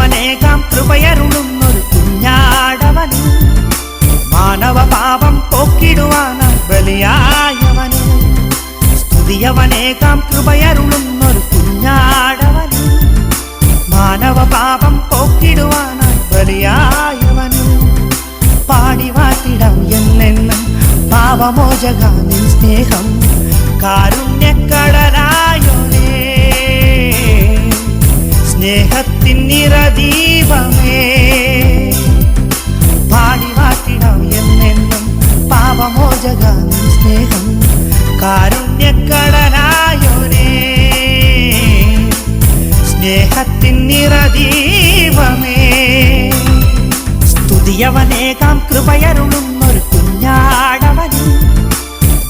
സ്തുതിയവനേകാം കൃപയരുളുന്നൊരു കുഞ്ഞാടവന്, മാനവ പാപം പോക്കിടുവാനായി ബലിയായവന്. സ്തുതിയവനേകാം കൃപയരുളുന്നൊരു കുഞ്ഞാടവന്, മാനവ പാപം പോക്കിടുവാനായി ബലിയായവന്. പാടി വാട്ടിടാം എന്നെന്നും പാപമോചകാനിൻ സ്നേഹം, കാരുണ്യക്കടലായോനേ സ്നേഹത്തിൻ നിറദീപമേ. പാടി വാട്ടിടാം എന്നെന്നും പാപമോചകാനിൻ സ്നേഹം, കാരുണ്യക്കടലായോനേ സ്നേഹത്തിൻ നിറദീപമേ. സ്തുതിയവനേകാം കൃപയരുളുന്നൊരു കുഞ്ഞാടവന്,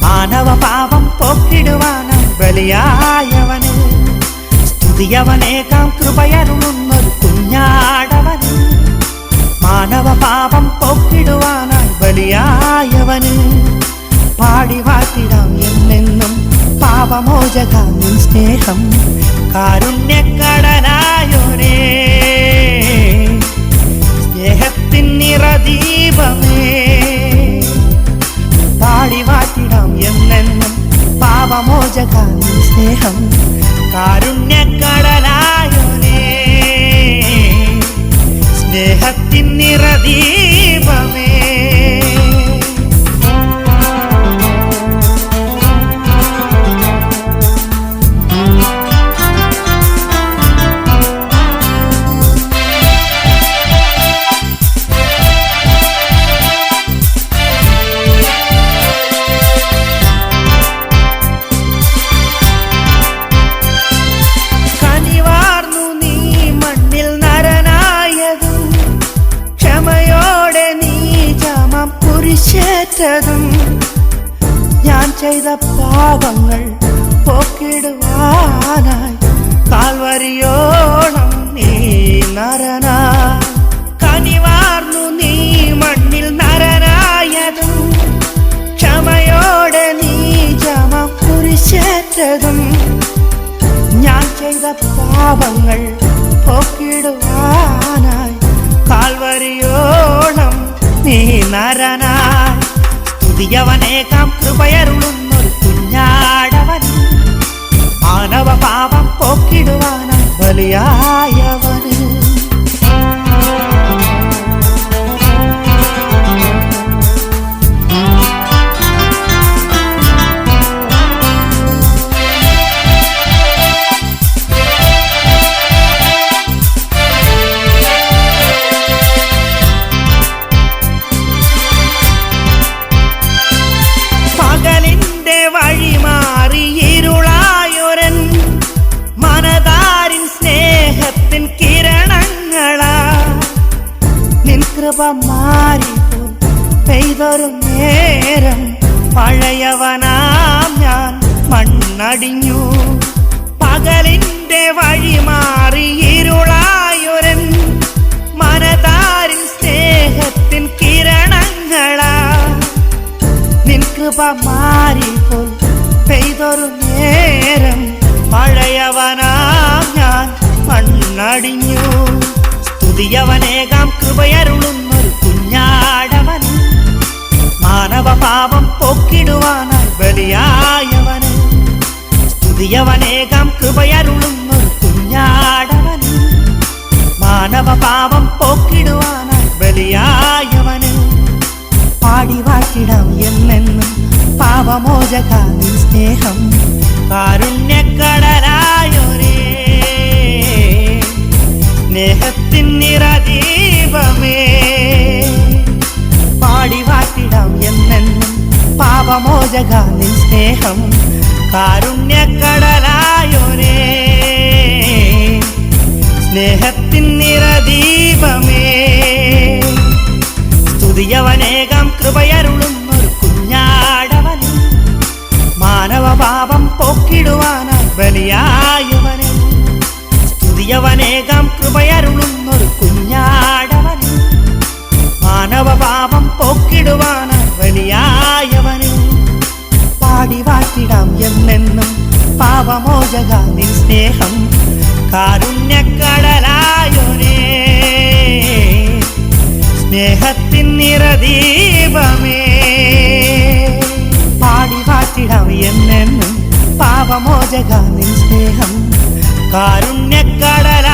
മാനവ പാപം പോക്കിടുവാനായി ബലിയായവന്. സ്തുതിയവനേകാം കൃപയരുളുന്നൊരു കുഞ്ഞാടവന്, മാനവ പാപം പോക്കിടുവാനായി ബലിയായവന്. പാടി വാട്ടിടാം എന്നെന്നും പാപമോചകാനിൻ സ്നേഹം, കാരുണ്യക്കടലായോനേ സ്നേഹത്തിൻ നിറദീപമേ. പാടി വാട്ടിടാം എന്നെന്നും പാപമോചകാനിൻ സ്നേഹം, കാരുണ്യക്കടലായോനേ സ്നേഹത്തിൻ നിറദീപമേ. ഞാൻ ചെയ്ത പാപങ്ങൾ പോക്കിടുവാനായി കാൽവരിയോളം നീ നരനായി. കനിവാർന്നു നീ മണ്ണിൽ നരനായതും, ക്ഷമയോടെ നീ ജമം കുരിശേറ്റതും. ഞാൻ ചെയ്ത പാപങ്ങൾ പോക്കിടുവാനായി കാൽവരിയോളം നീ നരനായി. സ്തുതിയവനേകാം കൃപയരുളുന്നൊരു കുഞ്ഞാടവന്, മാനവ പാപം പോക്കിടുവാനായി ബലിയായവന്. കൃപ മാറിപ്പോൽ പെയ്തൊരു നേരം, പഴയവനാം ഞാൻ മണ്ണടിഞ്ഞു. പകലിന്റെ വഴി മാറി ഇരുളായൊരൻ, മനതാരിൽ സ്നേഹത്തിൻ കിരണങ്ങളാ. നിൻ കൃപ മാറിപ്പോൽ പെയ്തൊരു നേരം, പഴയവനാം ഞാൻ മണ്ണടിഞ്ഞു. സ്തുതിയവനേകാം കൃപയരുളുന്നൊരു കുഞ്ഞാടവന്, മാനവ പാപം പോക്കിടുവാനായി ബലിയായവന്. സ്തുതിയവനേകാം കൃപയരുളുന്നൊരു കുഞ്ഞാടവന്, മാനവ പാപം പോക്കിടുവാനായി ബലിയായവന്. പാടി വാട്ടിടാം എന്നെന്നും പാപമോചകാനിൻ സ്നേഹം, കാരുണ്യക്കടലായോനേ സ്നേഹത്തിൻ നിറദീപമേ. പാടി വാട്ടിടാം എന്നെന്നും പാപമോചകാനിൻ സ്നേഹം, കാരുണ്യക്കടലായോനേ സ്നേഹത്തിൻ നിറദീപമേ. സ്തുതിയവനേകാം കൃപയരുളുന്നൊരു കുഞ്ഞാടവന്, മാനവ പാപം പോക്കിടുവാനായി ബലിയായവന്. സ്തുതിയവനേകാം കൃപയരുളുന്നൊരു കുഞ്ഞാടവന്, മാനവ പാപം പോക്കിടുവാനായി ബലിയായവന്. പാടി വാട്ടിടാം എന്നെന്നും പാപമോചകാനിൻ സ്നേഹം, കാരുണ്യക്കടലായോനേ സ്നേഹത്തിൻ നിറദീപമേ പാടി വാറ്റിടാം എന്നെന്നും പാപമോചക നിൻ സ്നേഹം കാരുണ്യക്കടല